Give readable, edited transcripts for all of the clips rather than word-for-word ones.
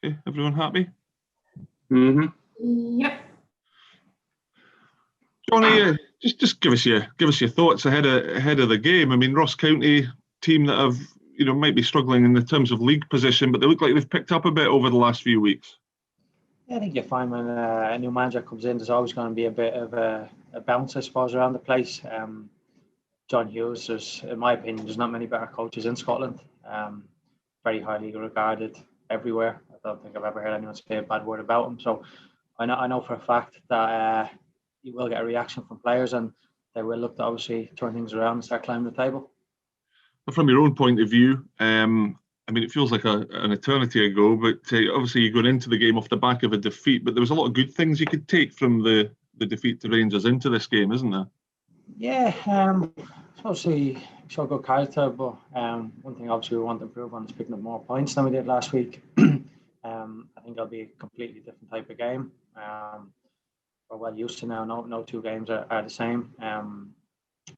Okay, everyone happy? Yep. Jonny, just give us your thoughts ahead of the game. I mean, Ross County team that have might be struggling in the terms of league position, but they look like they've picked up a bit over the last few weeks. Yeah, I think you find when a new manager comes in, there's always going to be a bit of a bounce, I suppose, around the place. John Hughes, in my opinion, there's not many better coaches in Scotland. Very highly regarded everywhere. I don't think I've ever heard anyone say a bad word about him. So I know for a fact that you will get a reaction from players, and they will look to obviously turn things around and start climbing the table. From your own point of view, I mean, it feels like an eternity ago, but obviously you're going into the game off the back of a defeat, but there was a lot of good things you could take from the defeat to Rangers into this game, isn't there? Yeah, obviously showed good character, but one thing obviously we want to improve on is picking up more points than we did last week. I think it'll be a completely different type of game. We're well used to now. No two games are the same.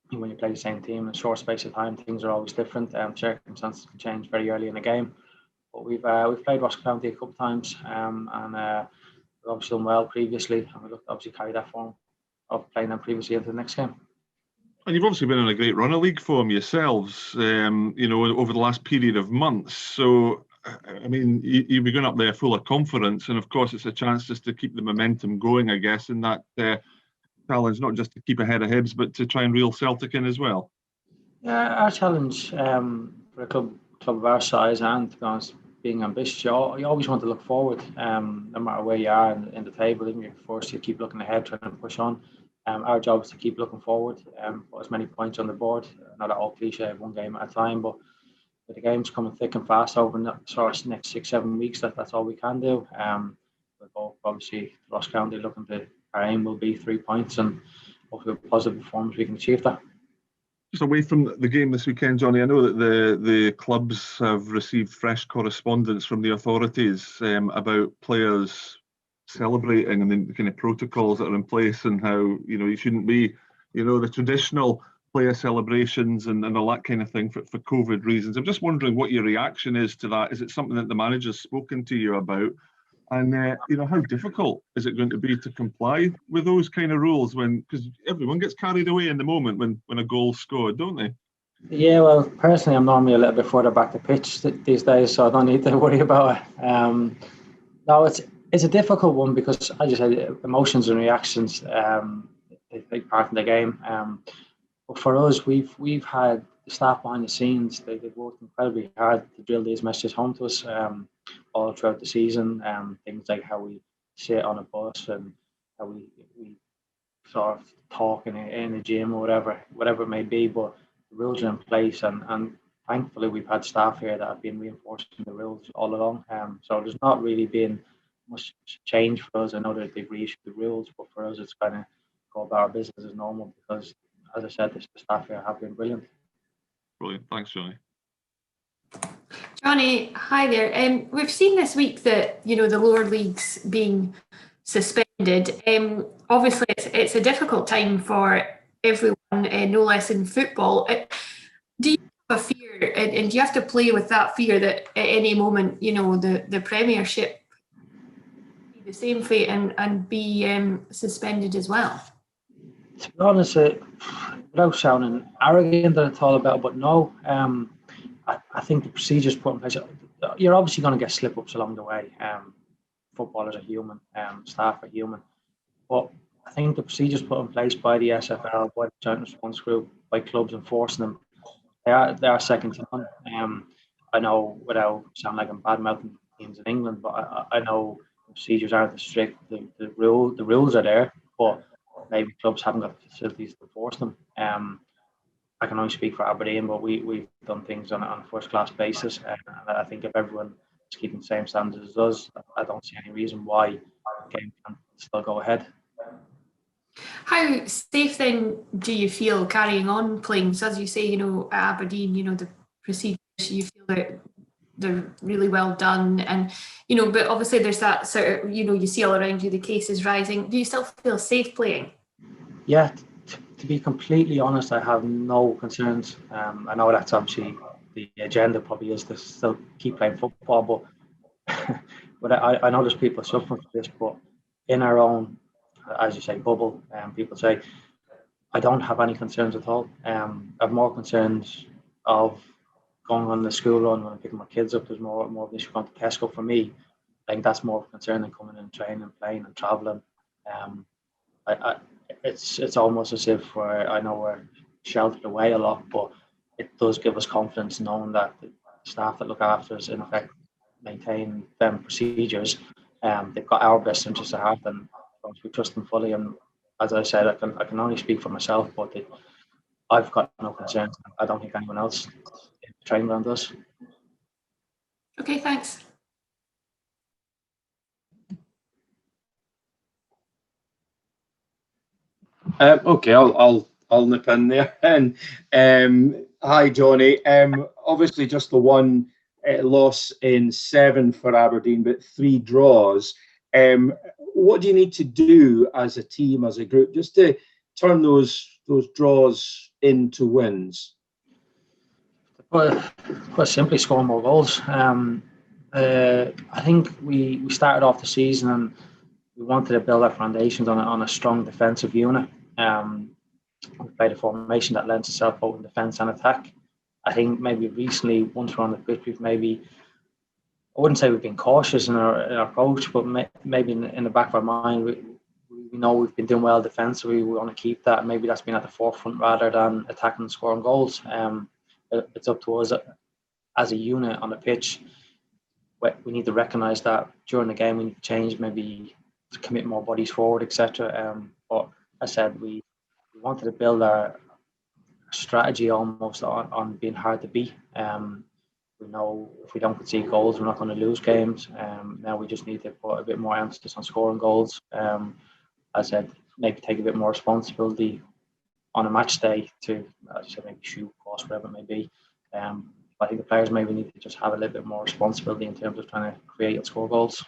When you play the same team in a short space of time, things are always different. Circumstances can change very early in the game. But we've played Ross County a couple of times, and we've obviously done well previously, and we look to obviously carry that form of playing them previously into the next game. And you've obviously been in a great run of league form yourselves, over the last period of months. So, I mean, you'll be going up there full of confidence, and of course, it's a chance just to keep the momentum going, I guess, in that challenge, not just to keep ahead of Hibs, but to try and reel Celtic in as well. Yeah, our challenge for a club of our size, and to be honest, being ambitious, you always want to look forward, no matter where you are in the table. Even if you're forced to keep looking ahead, trying to push on. Our job is to keep looking forward, put as many points on the board. Not at all cliche, one game at a time, but with the games coming thick and fast over the next 6-7 weeks, that's all we can do. We're both obviously Ross County looking to, our aim will be 3 points, and hopefully with positive performance we can achieve that. Just away from the game this weekend, Jonny, I know that the clubs have received fresh correspondence from the authorities about players celebrating and the kind of protocols that are in place, and how you shouldn't be the traditional player celebrations and all that kind of thing for COVID reasons. I'm just wondering what your reaction is to that. Is it something that the manager's spoken to you about? And how difficult is it going to be to comply with those kind of rules because everyone gets carried away in the moment when a goal's scored, don't they? Yeah, well, personally, I'm normally a little bit further back the pitch these days, so I don't need to worry about it. No, it's a difficult one because, as you said, emotions and reactions they take part in the game. But for us, we've had the staff behind the scenes. They've worked incredibly hard to drill these messages home to us all throughout the season. Things like how we sit on a bus and how we sort of talk in a gym or whatever it may be. But the rules are in place, and thankfully we've had staff here that have been reinforcing the rules all along. So there's not really been much change for us. I know that they've reissued the rules, but for us it's kind of go about our business as normal because, as I said, the staff here have been brilliant. Brilliant. Thanks, Jonny. Jonny, hi there. We've seen this week that the lower leagues being suspended. Obviously, it's a difficult time for everyone, no less in football. Do you have a fear, and do you have to play with that fear that at any moment, the Premiership be the same fate and be suspended as well? To be honest, without sounding arrogant at all about it, but no, I think the procedures put in place, you're obviously going to get slip-ups along the way. Footballers are human, staff are human. But I think the procedures put in place by the SFL, by the Joint Response Group, by clubs enforcing them, they are second to none. I know, without sounding like I'm bad-mouthing teams in England, but I know the procedures aren't as strict. The rules are there, but maybe clubs haven't got the facilities to enforce them. I can only speak for Aberdeen, but we've done things on a first-class basis. And I think if everyone is keeping the same standards as us, I don't see any reason why the game can still go ahead. How safe then do you feel carrying on playing? So as you say, at Aberdeen, the procedures, you feel that they're really well done, and but obviously there's that sort of you see all around you the cases rising. Do you still feel safe playing? Yeah, to be completely honest, I have no concerns. I know that's obviously the agenda probably is to still keep playing football, but but I know there's people suffering from this, but in our own, as you say, bubble, people say, I don't have any concerns at all. I have more concerns of going on the school run when I'm picking my kids up. There's more of an issue going to Tesco for me. I think that's more of a concern than coming and training and playing and travelling. It's almost as if I know we're sheltered away a lot, but it does give us confidence knowing that the staff that look after us, in effect, maintain them procedures. They've got our best interests at heart, and we trust them fully. And as I said, I can only speak for myself, but I've got no concerns. I don't think anyone else in the training ground does. Okay, thanks. Okay, I'll nip in there. And hi, Jonny. Obviously, just the one loss in 7 for Aberdeen, but 3 draws. What do you need to do as a team, as a group, just to turn those draws into wins? Well, quite simply, score more goals. I think we started off the season and we wanted to build our foundations on a strong defensive unit. We played a formation that lends itself both in defence and attack. I think maybe recently, once we're on the pitch, we've maybe, I wouldn't say we've been cautious in our approach, but maybe in the back of our mind, we know we've been doing well defensively. We want to keep that. Maybe that's been at the forefront rather than attacking and scoring goals. It's up to us as a unit on the pitch. We need to recognise that during the game we need to change, maybe to commit more bodies forward, etc. But as I said, we wanted to build our strategy almost on being hard to beat. We know if we don't concede goals, we're not going to lose games. Now we just need to put a bit more emphasis on scoring goals. As I said, maybe take a bit more responsibility on a match day to, as I said, maybe shoot, cross, whatever it may be. I think the players maybe need to just have a little bit more responsibility in terms of trying to create and score goals.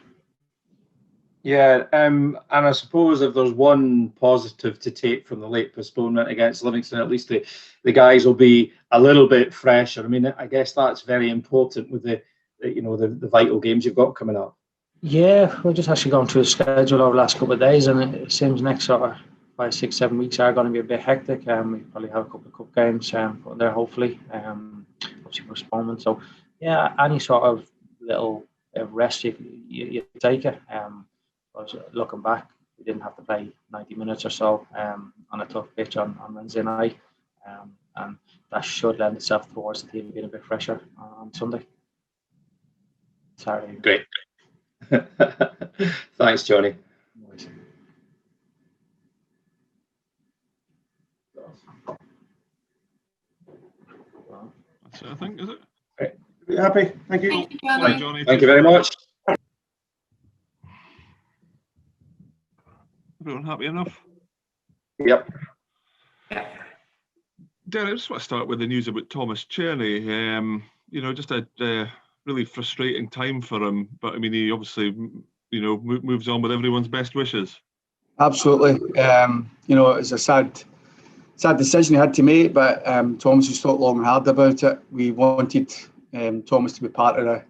Yeah, and I suppose if there's one positive to take from the late postponement against Livingston, at least the guys will be a little bit fresher. I mean, I guess that's very important with the vital games you've got coming up. Yeah, we're just actually going through the schedule over the last couple of days, and it seems next sort of 5, 6, 7 weeks are going to be a bit hectic. We probably have a couple of cup games put there, hopefully. Obviously postponement. So yeah, any sort of little rest you take it. I was looking back, we didn't have to play 90 minutes or so on a tough pitch on Wednesday night, and that should lend itself towards the team being a bit fresher on Sunday. Saturday. Great. Thanks, Jonny. That's it, I think, is it? Right. Are you happy? Thank you. Thank you, Bye, Jonny. Jonny. Thank you very much. Everyone happy enough? Yep. Derek, I just want to start with the news about Thomas Cherney. Just a really frustrating time for him, but I mean, he obviously, moves on with everyone's best wishes. Absolutely. It's a sad decision he had to make, but Thomas has thought long and hard about it. We wanted Thomas to be part of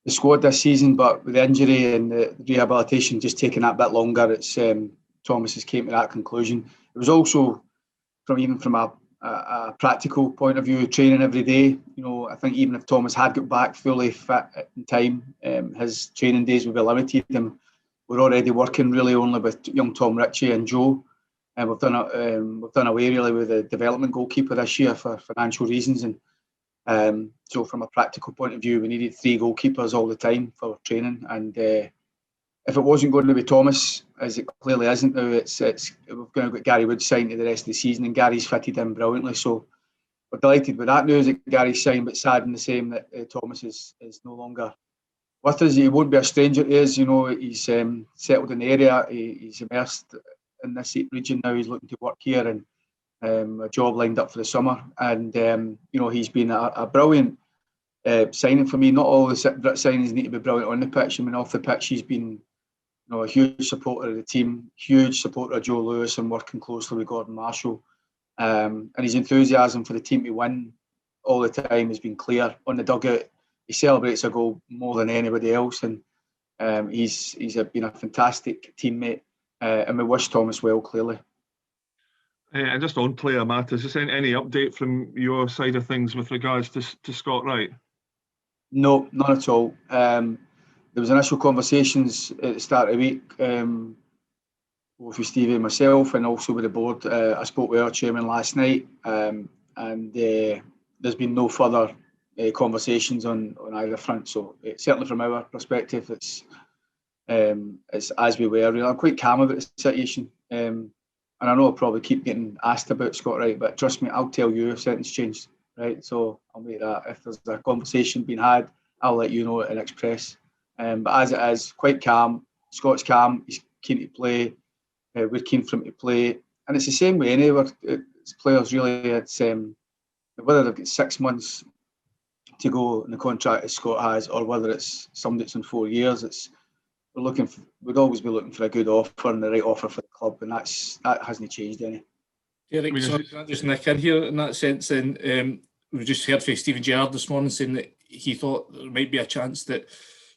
the squad this season, but with the injury and the rehabilitation just taking that bit longer, it's Thomas has came to that conclusion. It was also from a practical point of view, training every day. I think even if Thomas had got back fully fit in time, his training days would be limited. And we're already working really only with young Tom Ritchie and Joe, and we've done away really with the development goalkeeper this year for financial reasons. And so from a practical point of view, we needed 3 goalkeepers all the time for training. And if it wasn't going to be Thomas, as it clearly isn't now, we're going to get Gary Wood signed to the rest of the season, and Gary's fitted in brilliantly. So we're delighted with that news that Gary's signed, but sad in the same that Thomas is no longer with us. He won't be a stranger to us. He's settled in the area. He's immersed in this region now. He's looking to work here and a job lined up for the summer. And he's been a brilliant signing for me. Not all the signings need to be brilliant on the pitch. I mean, off the pitch, he's been a huge supporter of the team, huge supporter of Joe Lewis, and working closely with Gordon Marshall. And his enthusiasm for the team to win all the time has been clear on the dugout. he celebrates a goal more than anybody else, and he's been a fantastic teammate, and we wish Thomas well, clearly. And just on player matters, is there any update from your side of things with regards to Scott Wright? No, none at all. There was initial conversations at the start of the week, both with Stevie and myself, and also with the board. I spoke with our chairman last night, and there's been no further conversations on either front. So certainly from our perspective, it's as we were. I'm quite calm about the situation, and I know I'll probably keep getting asked about Scott Wright, but trust me, I'll tell you if something's changed. Right, so I'll make that. If there's a conversation being had, I'll let you know and express. But as it is, quite calm. Scott's calm. He's keen to play. We're keen for him to play, and it's the same way any of our players. Really, it's whether they've got 6 months to go in the contract as Scott has, or whether it's somebody that's in 4 years. We'd always be looking for a good offer and the right offer for the club, and that hasn't changed any. Derek, sorry, can I just nick in here in that sense? And we've just heard from Stephen Gerrard this morning saying that he thought there might be a chance that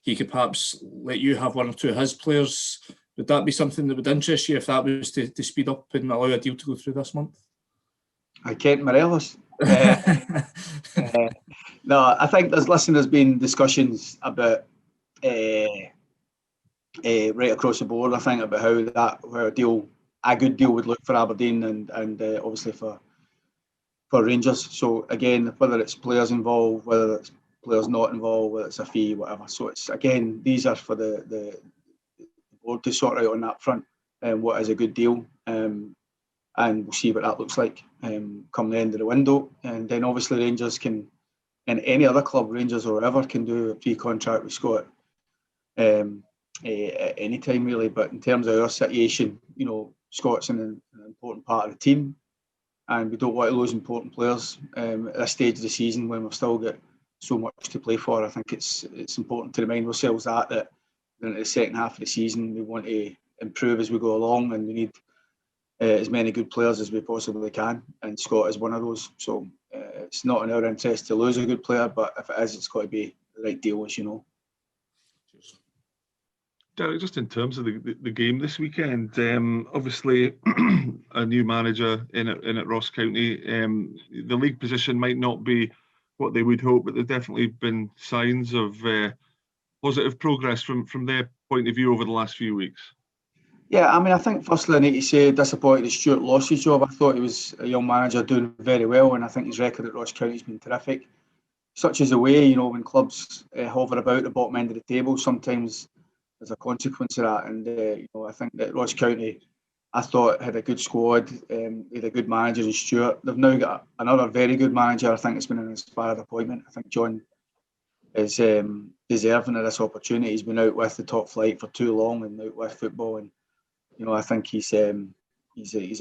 he could perhaps let you have one or two of his players. Would that be something that would interest you if that was to speed up and allow a deal to go through this month? I Kent Morelos. No, I think there's been discussions about right across the board. I think about how a good deal would look for Aberdeen and obviously for Rangers. So again, whether it's players involved, whether it's players not involved, whether it's a fee, whatever. So it's again, these are for the board to sort out on that front, and what is a good deal, and we'll see what that looks like come the end of the window. And then obviously Rangers can, and any other club, Rangers or whoever, can do a pre-contract with Scott at any time really. But in terms of our situation, Scott's an important part of the team, and we don't want to lose important players at this stage of the season when we've still got so much to play for. I think it's important to remind ourselves that in the second half of the season we want to improve as we go along, and we need as many good players as we possibly can, and Scott is one of those. So it's not in our interest to lose a good player, but if it is, it's got to be the right deal, as you know. Derek, just in terms of the game this weekend, obviously a new manager in at Ross County. The league position might not be what they would hope, but there's definitely been signs of positive progress from their point of view over the last few weeks. Yeah, I mean, I think firstly I need to say disappointed that Stuart lost his job. I thought he was a young manager doing very well, and I think his record at Ross County has been terrific. Such is the way, when clubs hover about the bottom end of the table, sometimes there's a consequence of that. And I think that Ross County, I thought, had a good squad, had a good manager in Stuart. They've now got another very good manager. I think it's been an inspired appointment. I think John is deserving of this opportunity. He's been out with the top flight for too long and out with football, and I think he's a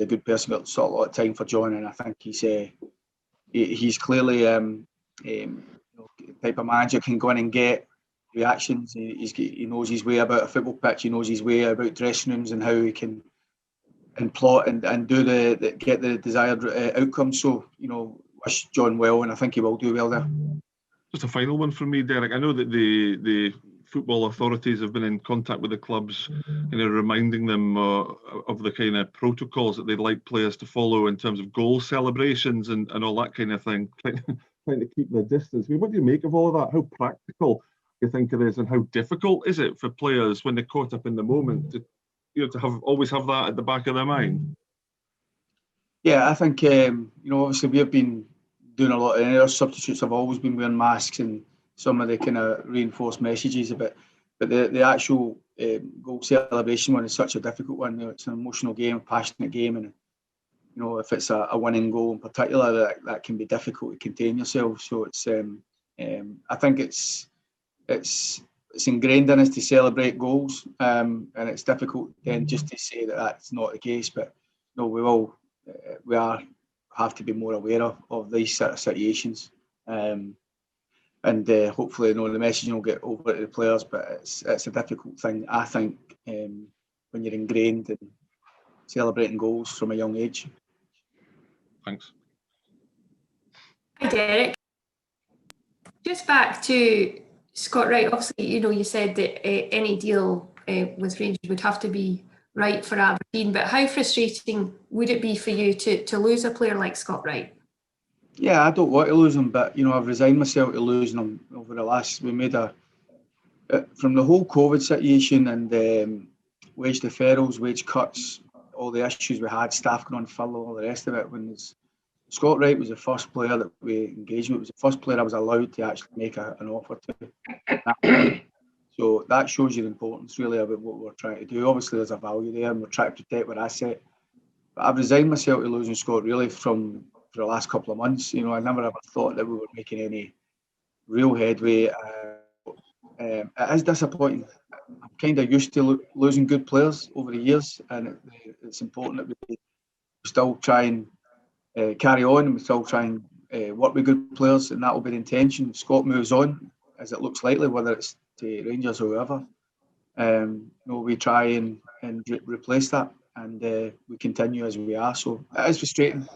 good person. Got a lot of time for John, and I think he's clearly the type of manager can go in and get reactions. He knows his way about a football pitch. He knows his way about dressing rooms and how he can plot and do get the desired outcome. So wish John well, and I think he will do well there. Just a final one from me, Derek. I know that the football authorities have been in contact with the clubs, reminding them of the kind of protocols that they'd like players to follow in terms of goal celebrations and all that kind of thing, trying to keep the distance. I mean, what do you make of all of that? How practical do you think it is, and how difficult is it for players when they're caught up in the moment to always have that at the back of their mind? Yeah, I think obviously we've been doing a lot, and our substitutes have always been wearing masks, and some of the kind of reinforced messages about. But the actual goal celebration one is such a difficult one. It's an emotional game, a passionate game, and if it's a winning goal in particular, that can be difficult to contain yourself. So it's I think it's ingrained in us to celebrate goals, and it's difficult then just to say that that's not the case. But we have to be more aware of these sort of situations, and hopefully the messaging will get over to the players. But it's a difficult thing, I think, when you're ingrained in celebrating goals from a young age. Thanks. Hi, Derek. Just back to Scott Wright, obviously, you said that any deal with Rangers would have to be right for Aberdeen, but how frustrating would it be for you to lose a player like Scott Wright? Yeah, I don't want to lose him, but I've resigned myself to losing him over the last. We made from the whole COVID situation and wage deferrals, wage cuts, all the issues we had, staff going on furlough, all the rest of it. Scott Wright was the first player that we engaged with. It was the first player I was allowed to actually make an offer to. So that shows you the importance really about what we're trying to do. Obviously there's a value there and we're trying to protect our asset. But I've resigned myself to losing Scott really for the last couple of months. I never ever thought that we were making any real headway. It is disappointing. I'm kind of used to losing good players over the years, and it's important that we still try and carry on, and we still try and work with good players, and that will be the intention. Scott moves on, as it looks likely, whether it's to Rangers or whoever. We try and replace that, and we continue as we are. So it is frustrating.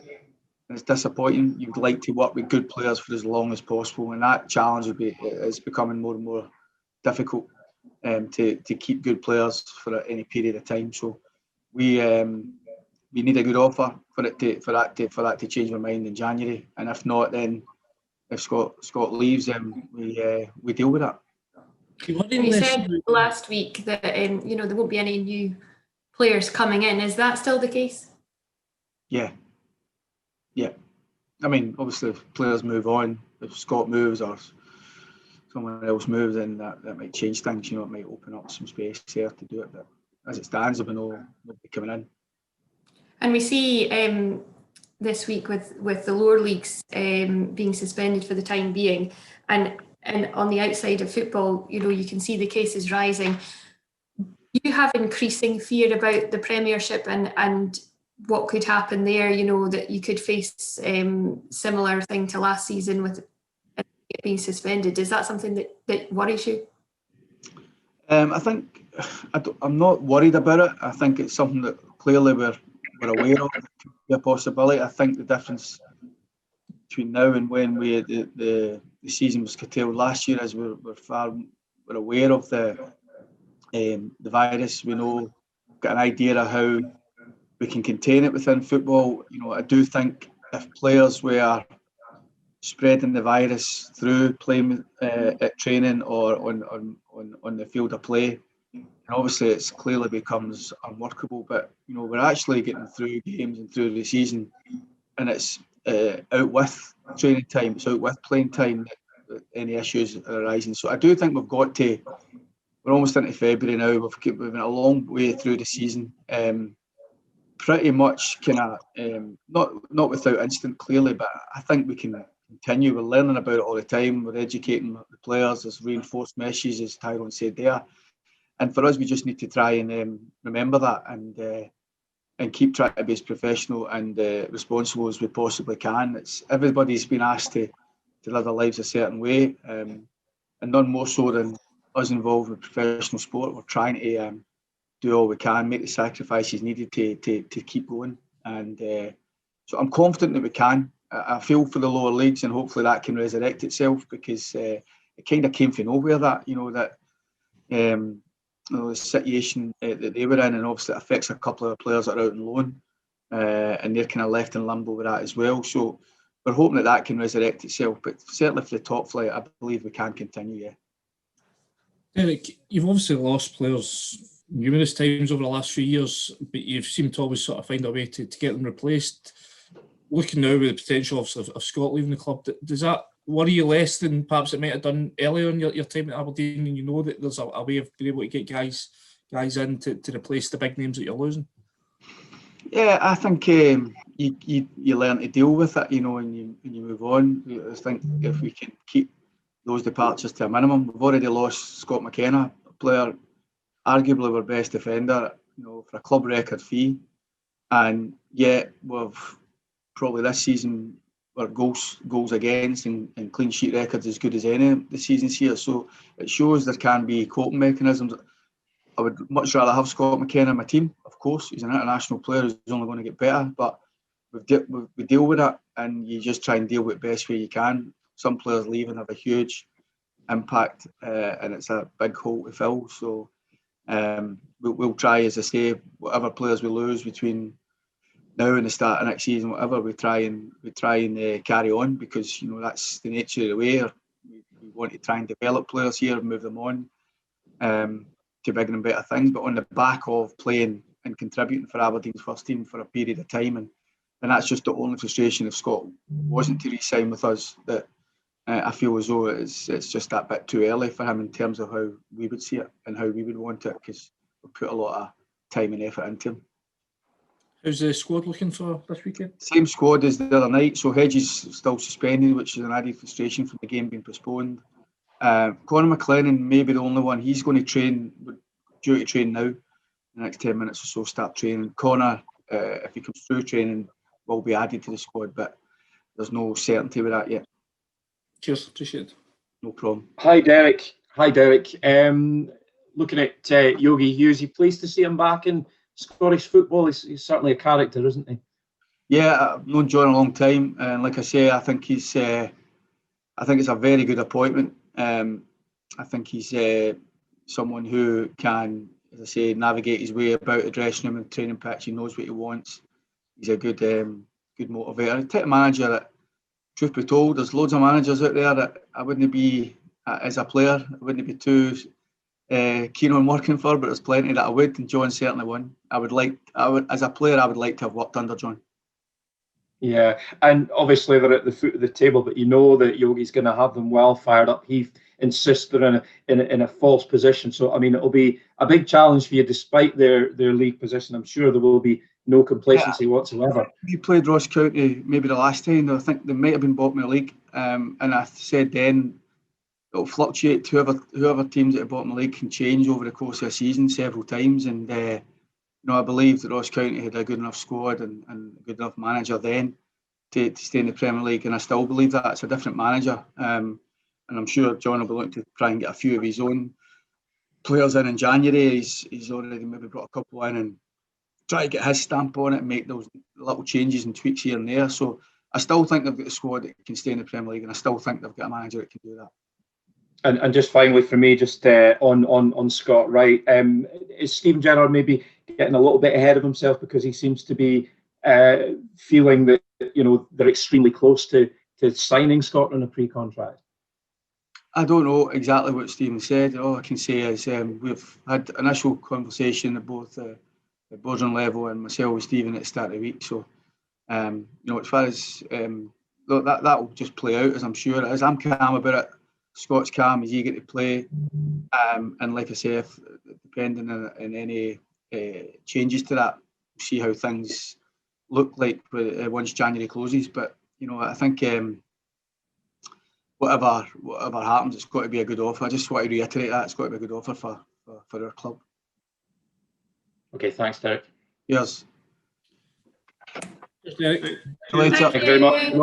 It's disappointing. You'd like to work with good players for as long as possible, and that challenge is becoming more and more difficult to keep good players for any period of time. So we need a good offer for that to change my mind in January, and if not, then if Scott leaves, we deal with that. You said last week that there won't be any new players coming in. Is that still the case? Yeah. I mean, obviously, if players move on, if Scott moves or someone else moves, then that might change things. It might open up some space there to do it. But as it stands, there'll be nobody coming in. And we see this week with the lower leagues being suspended for the time being, and on the outside of football, you can see the cases rising. You have increasing fear about the Premiership and what could happen there, that you could face similar thing to last season with it being suspended. Is that something that worries you? I think I'm not worried about it. I think it's something that clearly we're aware of. It could be a possibility. I think the difference between now and when the season was curtailed last year is we're aware of the virus. We got an idea of how we can contain it within football. I do think if players were spreading the virus through playing at training or on the field of play, and obviously it's clearly becomes unworkable. But we're actually getting through games and through the season, and it's out with training time, it's out with playing time that any issues are arising. So I do think we've got to. We're almost into February now. We've been a long way through the season. Pretty much kind of not without incident clearly, but I think we can continue. We're learning about it all the time. We're educating the players. There's reinforced messages, as Tyrone said there. And for us, we just need to try and remember that and keep trying to be as professional and responsible as we possibly can. Everybody's been asked to live their lives a certain way, and none more so than us involved with professional sport. We're trying to do all we can, make the sacrifices needed to keep going. And so I'm confident that we can. I feel for the lower leagues, and hopefully that can resurrect itself, because it kind of came from nowhere, that the situation that they were in, and obviously it affects a couple of players that are out on loan, and they're kind of left in limbo with that as well. So we're hoping that can resurrect itself, but certainly for the top flight, I believe we can continue, yeah. Derek, you've obviously lost players numerous times over the last few years, but you've seemed to always sort of find a way to get them replaced. Looking now with the potential of Scott leaving the club, does that worry you less than perhaps it might have done earlier in your time at Aberdeen, and that there's a way of being able to get guys in to replace the big names that you're losing? Yeah, I think you learn to deal with it, and you move on. I think if we can keep those departures to a minimum. We've already lost Scott McInnes, a player, arguably our best defender, for a club record fee, and yet we've probably this season our goals against and clean sheet records as good as any of the seasons here. So it shows there can be coping mechanisms. I would much rather have Scott McInnes in my team. Of course, he's an international player who's only going to get better, but we deal with it, and you just try and deal with it best way you can. Some players leave and have a huge impact, and it's a big hole to fill. So we'll try, as I say, whatever players we lose between now and the start of next season, whatever, we try and carry on, because that's the nature of the way. We want to try and develop players here and move them on to bigger and better things. But on the back of playing and contributing for Aberdeen's first team for a period of time, and that's just the only frustration if Scott wasn't to re-sign with us, that I feel as though it's just that bit too early for him in terms of how we would see it and how we would want it, because we put a lot of time and effort into him. How's the squad looking for this weekend? Same squad as the other night. So Hedges is still suspended, which is an added frustration from the game being postponed. Conor McLennan may be the only one. He's going to train, due to train now. The next 10 minutes or so, start training. Conor, if he comes through training, will be added to the squad, but there's no certainty with that yet. Cheers, appreciate it. No problem. Hi, Derek. Looking at Yogi Hughes, you pleased to see him back in Scottish football? He's certainly a character, isn't he? Yeah, I've known John a long time, and like I say, I think it's a very good appointment. I think he's someone who can, as I say, navigate his way about the dressing room and training pitch. He knows what he wants. He's a good motivator. The type of manager that, truth be told, there's loads of managers out there that I wouldn't be, as a player, I wouldn't be too keen on working for, but there's plenty that I would, and John certainly one. As a player, I would like to have worked under John. Yeah, and obviously they're at the foot of the table, but you know that Yogi's going to have them well fired up. He insists they're in a false position, so I mean it'll be a big challenge for you, despite their league position. I'm sure there will be no complacency whatsoever. We played Ross County maybe the last time. I think they might have been bottom of the league, and I said then it'll fluctuate. Whoever teams at the bottom of the league can change over the course of a season several times, and I believe that Ross County had a good enough squad and a good enough manager then to stay in the Premier League, and I still believe that. It's a different manager, and I'm sure John will be looking to try and get a few of his own players in January. He's already maybe brought a couple in and try to get his stamp on it and make those little changes and tweaks here and there. So I still think they've got a squad that can stay in the Premier League, and I still think they've got a manager that can do that. And just finally for me, just on Scott Wright, is Stephen Gerrard maybe getting a little bit ahead of himself, because he seems to be feeling that they're extremely close to signing Scott on a pre-contract? I don't know exactly what Stephen said. All I can say is we've had initial conversation at both the boardroom level and myself with Stephen at the start of the week. So as far as that will just play out, as I'm sure it is. I'm calm about it. Scott's calm, he's eager to play, and like I say, if depending on any changes to that, we'll see how things look like once January closes. But I think whatever happens, it's got to be a good offer. I just want to reiterate that it's got to be a good offer for our club. Okay, thanks, Derek. Yes. Cheers, Derek. See you later. Thank you very much.